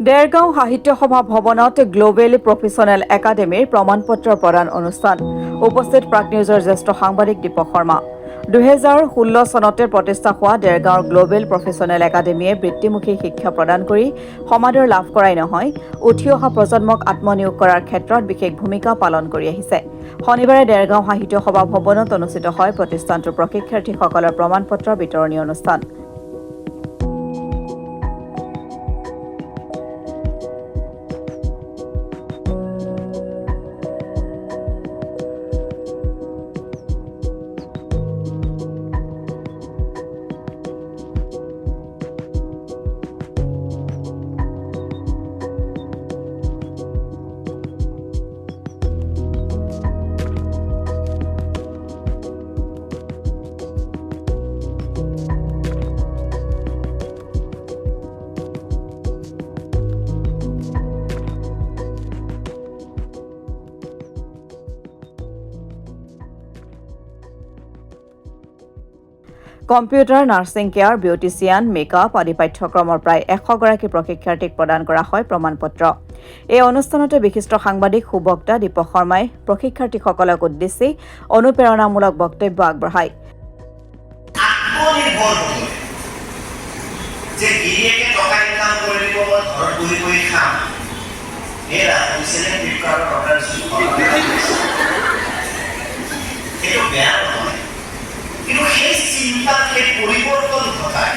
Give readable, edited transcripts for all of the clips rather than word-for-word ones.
দেৰগাঁও সাহিত্য সভা ভৱনত গ্লোবেল প্ৰফেচনেল একাডেমীৰ প্ৰমাণপত্ৰ প্ৰদান অনুষ্ঠান উপস্থিত প্ৰাগ নিউজৰ জ্যেষ্ঠ সাংবাদিক দীপক শৰ্মা 2016 চনতে প্ৰতিষ্ঠা হোৱা দেৰগাঁৱৰ গ্লোবেল প্ৰফেচনেল একাডেমীয়ে বৃত্তিমুখী শিক্ষা প্ৰদান কৰি সমাদৰ লাভ কৰাই নহয় উঠি অহা প্ৰজন্মক আত্মনিয়োগ কৰাৰ ক্ষেত্ৰত বিশেষ ভূমিকা পালন কৰি আহিছে শনিবাৰে দেৰগাঁও সাহিত্য সভা ভৱনত অনুষ্ঠিত হয় প্ৰতিষ্ঠানটোৰ প্ৰশিক্ষাৰ্থীসকলৰ প্ৰমাণপত্ৰ বিতৰণী অনুষ্ঠান computer nursing care beautician makeup আদি পাঠ্যক্ৰমৰ প্ৰায় 100 গৰাকী প্ৰশিক্ষাৰ্থীক প্ৰদান কৰা হয় প্ৰমাণপত্ৰ এই অনুষ্ঠানতে বিশিষ্ট সাংবাদিক সুবক্তা দীপক শৰ্মাই প্ৰশিক্ষাৰ্থীসকলক উদ্দেশ্যি অনুপ্ৰেৰণামূলক বক্তব্য আগবঢ়ায় যে গিৰিয়েকে টকা ইনকাম কৰিব ঘৰত বহি বহি খাম এৰা হৈছিলে ফ্লিপকাৰ্টৰ অৰ্ডাৰ এইটো বেয়া নহয় কিন্তু সেই চিন্তা সেই পৰিৱৰ্তন ঘটায়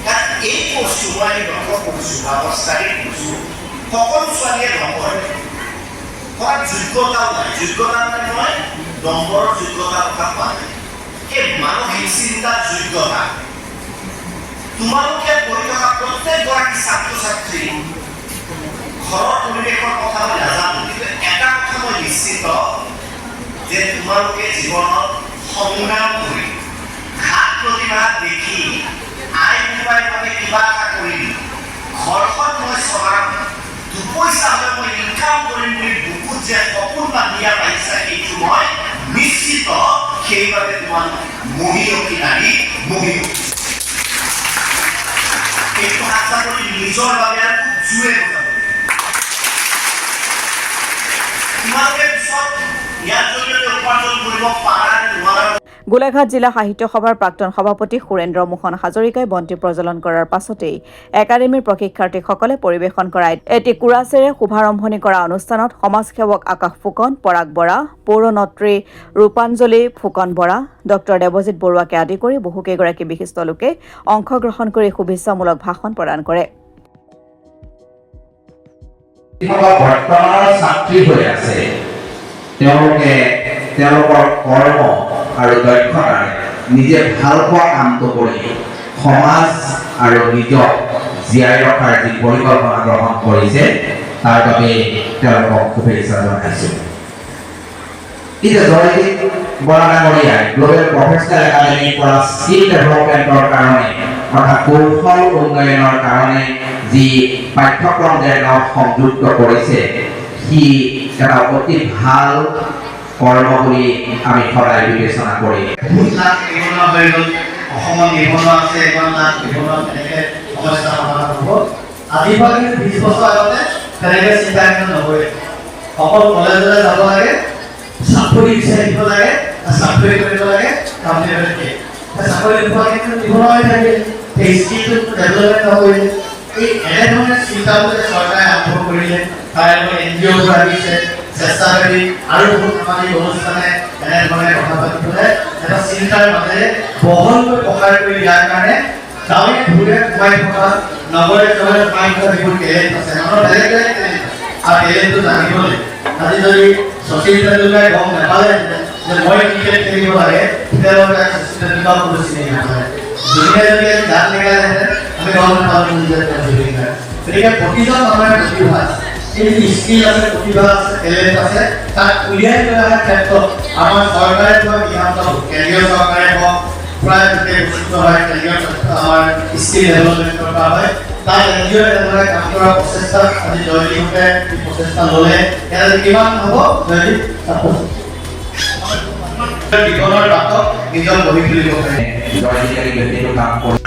কাৰণ এই বস্তু মই লক্ষ্য কৰিছোঁ অৱস্থাৰে কৰিছোঁ সকলো ছোৱালীয়ে নকৰে কৰাৰ যোগ্যতাও নাই যোগ্যতা মানে মই নম্বৰৰ যোগ্যতাৰ কথা কোৱা নাই সেই মানসিক চিন্তাৰ যোগ্যতা তোমালোকে পঢ়ি থকা প্ৰত্যেকগৰাকী ছাত্ৰ ছাত্ৰী ঘৰৰ পৰিৱেশৰ কথা মই নাজানো কিন্তু এটা কথা মই নিশ্চিত যে তোমালোকে জীৱনত সংগ্ৰাম কৰি ঘাট প্ৰতিবাদ দেখি আই উপায় মানে কিবা এটা কৰিম ঘৰখন মই চলাম দুপইচা হ'লে মই ইনকাম কৰিম বুলি বুকুত যে সপোন বান্ধিয়া পাইছা সেইটো মই নিশ্চিত সেইবাবে তোমালোক মহিয়সী নাৰী মহিয়সী এইটো আশা কৰি নিজৰ বাবে খুব জোৰে বজাব তোমালোকে পিছত ইয়াৰ জৰিয়তে উপাৰ্জন কৰিব পাৰা নোৱাৰা গোলাঘাট জিলা সাহিত্য সভাৰ প্ৰাক্তন সভাপতি সুৰেন্দ্ৰ মোহন হাজৰিকাই বন্তি প্ৰজ্বলন কৰাৰ পাছতেই একাডেমীৰ প্ৰশিক্ষাৰ্থীসকলে পৰিৱেশন কৰা এটি কুৰাচেৰে শুভাৰম্ভণি কৰা অনুষ্ঠানত সমাজসেৱক আকাশ ফুকন পৰাগ বৰা পৌৰনত্ৰী ৰূপাঞ্জলি ফুকন বৰা ডক্টৰ দেৱজিৎ বৰুৱাকে আদি কৰি বহুকেইগৰাকী বিশিষ্ট লোকে অংশগ্ৰহণ কৰি শুভেচ্ছামূলক ভাষণ প্ৰদান কৰে বৰ্তমানৰ ছাত্ৰী হৈ আছে তেওঁলোকে তেওঁলোকৰ কৰ্ম আৰু দক্ষতাৰে নিজে ভাল পোৱা কামটো কৰি সমাজ আৰু নিজক জীয়াই ৰখাৰ যি পৰিকল্পনা গ্ৰহণ কৰিছে তাৰ বাবে তেওঁলোকক শুভেচ্ছা জনাইছোঁ এতিয়া জয়দীপ বৰা ডাঙৰীয়াই গ্লোবেল প্ৰফেচনেল একাডেমীৰ পৰা স্কিল ডেভেলপমেণ্টৰ কাৰণে অৰ্থাৎ কৌশল উন্নয়নৰ কাৰণে যি পাঠ্যক্ৰম দেৰগাঁৱত সংযুক্ত কৰিছে সি এটা অতি ভাল কৰ্ম বুলি আমি সদায় বিবেচনা কৰি নিবনুৱা হৈ গ'ল অসমত নিবনুৱা আছে 1 লাখ নিবনুৱা তেনেকৈ সমস্যা সমাধান হ'ব আজিৰ পৰা কিন্তু 20 বছৰ আগতে তেনেকৈ চিন্তা নহয় অকল কলেজলৈ যাব লাগে চাকৰি বিচাৰিব লাগে চাকৰি কৰিব লাগে কামে চাকৰি নোপোৱাকৈ নিবনুৱা হৈ থাকে সেই স্কিলটো ডেভেলপমেণ্ট নকৰিলে এই এনেধৰণে চিন্তাবোৰ চৰকাৰে আৰম্ভ কৰিলে তাৰ লগত NGOবোৰ আহিছে চেষ্টা কৰি আৰু বহুত সামাজিক অনুষ্ঠানে এনেধৰণে কথা পাতি পেলাই এটা চিন্তাৰ মাজেৰে বহলকৈ প্ৰসাৰ কৰি দিয়াৰ কাৰণে গাঁৱে ঘূৰে সোমাই থকা নগৰে চহৰে সোমাই থকা যিবোৰ টেলেণ্ট আছে মানুহৰ বেলেগ বেলেগ টেলেণ্ট আৰু টেলেণ্টটো জানিবলৈ আজি যদি শচীন তেণ্ডুলকাৰে গম নাপালে যে মই ক্ৰিকেট খেলিব লাগে তেতিয়াহ'লে শচীন তেণ্ডুলকাৰ কোনো চিনি নাপালে যোনে যদি গান লগালেহেঁতেন আমি গম নাপালোঁ যে গতিকে প্ৰতিজন মানুহৰ প্ৰতিভা আছে এই স্কিল আছে প্ৰতিভা আছে টেলেণ্ট আছে তাক উলিয়াই লৈ অহাৰ ক্ষেত্ৰত আমাৰ চৰকাৰে লোৱা সিদ্ধান্ত কেন্দ্ৰীয় চৰকাৰে হওক প্ৰায় গোটেই বস্তু হয় কেন্দ্ৰীয় আমাৰ স্কিল ডেভেলপমেণ্ট কৰা হয় তাত NGO এনেদৰে কাম কৰাৰ প্ৰচেষ্টা আজি জয়দীপে এই প্ৰচেষ্টা ল'লে ইয়াত কিমান হ'ব জয়দীপ জীৱনৰ বাটত নিজৰ গঢ়ি তুলিব পাৰে জয়দীপে ব্যক্তিগত কাম কৰি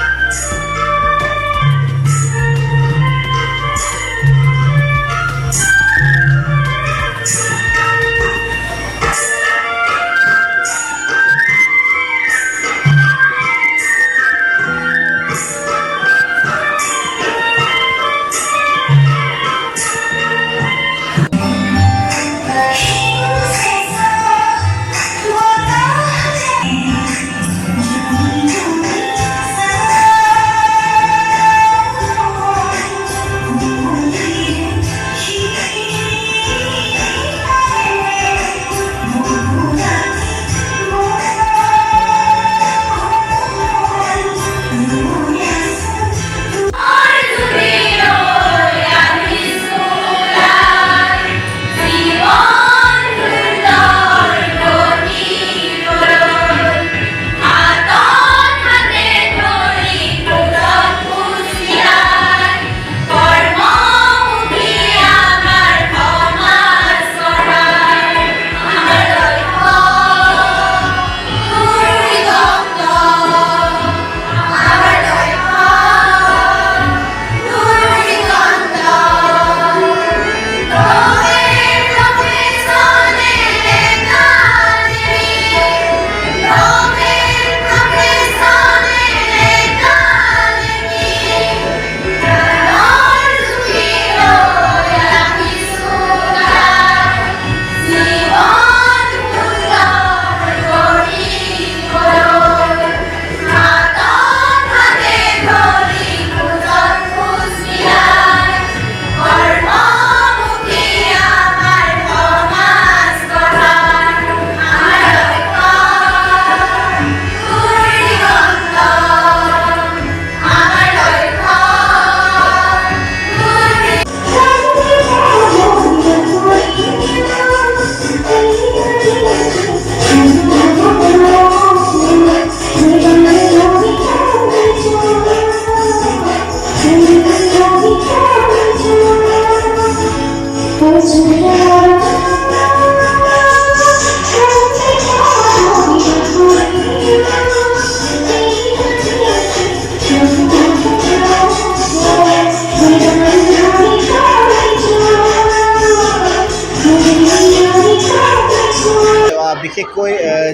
বিশেষকৈ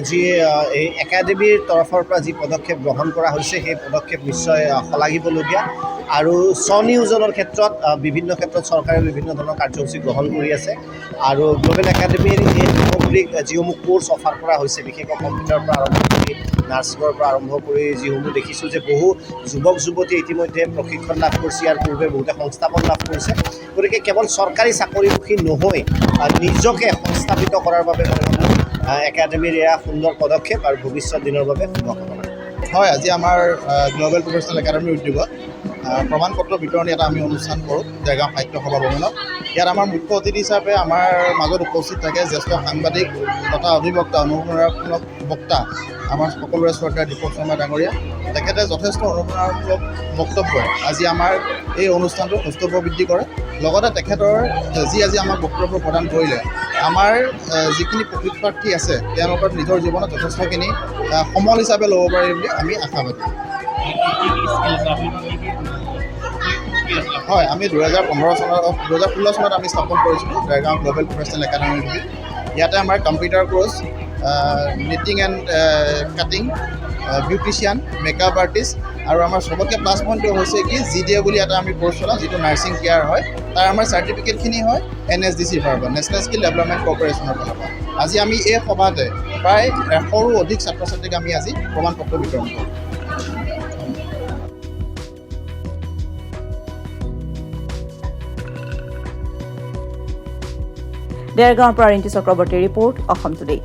যি এই একাডেমীৰ তৰফৰ পৰা যি পদক্ষেপ গ্ৰহণ কৰা হৈছে সেই পদক্ষেপ নিশ্চয় শলাগিবলগীয়া আৰু স্বনিয়োজনৰ ক্ষেত্ৰত বিভিন্ন ক্ষেত্ৰত চৰকাৰে বিভিন্ন ধৰণৰ কাৰ্যসূচী গ্ৰহণ কৰি আছে আৰু গ্ল'বেল একাডেমীৰ এই সামগ্ৰিক যিসমূহ কোৰ্চ অফাৰ কৰা হৈছে বিশেষকৈ কম্পিউটাৰৰ পৰা আৰম্ভ কৰি নাৰ্ছিঙৰ পৰা আৰম্ভ কৰি যিসমূহ দেখিছোঁ যে বহু যুৱক যুৱতীয়ে ইতিমধ্যে প্ৰশিক্ষণ লাভ কৰিছে ইয়াৰ পূৰ্বে বহুতে সংস্থাপন লাভ কৰিছে গতিকে কেৱল চৰকাৰী চাকৰিমুখী নহৈ নিজকে সংস্থাপিত কৰাৰ বাবে একাডেমীৰ এয়া সুন্দৰ পদক্ষেপ আৰু ভৱিষ্যত দিনৰ বাবে শুভকামনা। হয়, আজি আমাৰ গ্ল'বেল প্ৰফেচনেল একাডেমীৰ উদ্যোগত প্ৰমাণপত্ৰ বিতৰণী এটা আমি অনুষ্ঠান কৰোঁ দেৰগাঁও সাহিত্য সভা ভৱনত। ইয়াত আমাৰ মুখ্য অতিথি হিচাপে আমাৰ মাজত উপস্থিত থাকে জ্যেষ্ঠ সাংবাদিক তথা অধিবক্তা অনুপ্ৰেৰণামূলক বক্তা আমাৰ সকলোৰে শ্ৰদ্ধা দীপক শৰ্মা ডাঙৰীয়া। তেখেতে যথেষ্ট অনুপ্ৰেৰণামূলক বক্তব্যই আজি আমাৰ এই অনুষ্ঠানটো সৌষ্ঠৱ বৃদ্ধি কৰে। লগতে তেখেতৰ যি আজি আমাক বক্তব্য প্ৰদান কৰিলে আমাৰ যিখিনি প্ৰশিক্ষাৰ্থী আছে তেওঁলোকৰ নিজৰ জীৱনত যথেষ্টখিনি সমল হিচাপে ল'ব পাৰে বুলি আমি আশাবাদী। হয়, আমি 2016 চনত আমি স্থাপন কৰিছিলোঁ দেৰগাঁও গ্ল'বেল প্ৰফেচনেল একাডেমী বুলি। ইয়াতে আমাৰ computer course, knitting end cutting, beautician, makeup artist আৰু আমাৰ চবতকৈ প্লাছ পইণ্টটো হৈছে কি GDA বুলি এটা আমি কোৰ্চ চলাওঁ যিটো নাৰ্ছিং কেয়াৰ হয়। তাৰ আমাৰ চাৰ্টিফিকেটখিনি হয় NSDCৰ পৰা নেশ্যনেল স্কিল ডেভেলপমেণ্ট কৰ্প'ৰেশ্যনৰ ফালৰ পৰা। আজি আমি এই সভাতে প্ৰায় 100ৰো অধিক ছাত্ৰ ছাত্ৰীক আমি আজি প্ৰমাণপত্ৰ বিতৰণ কৰোঁ। দেৰগাঁৱৰ পৰা ৰিণ্টু চক্ৰৱৰ্তীৰ ৰিপৰ্ট, অসম টুডে।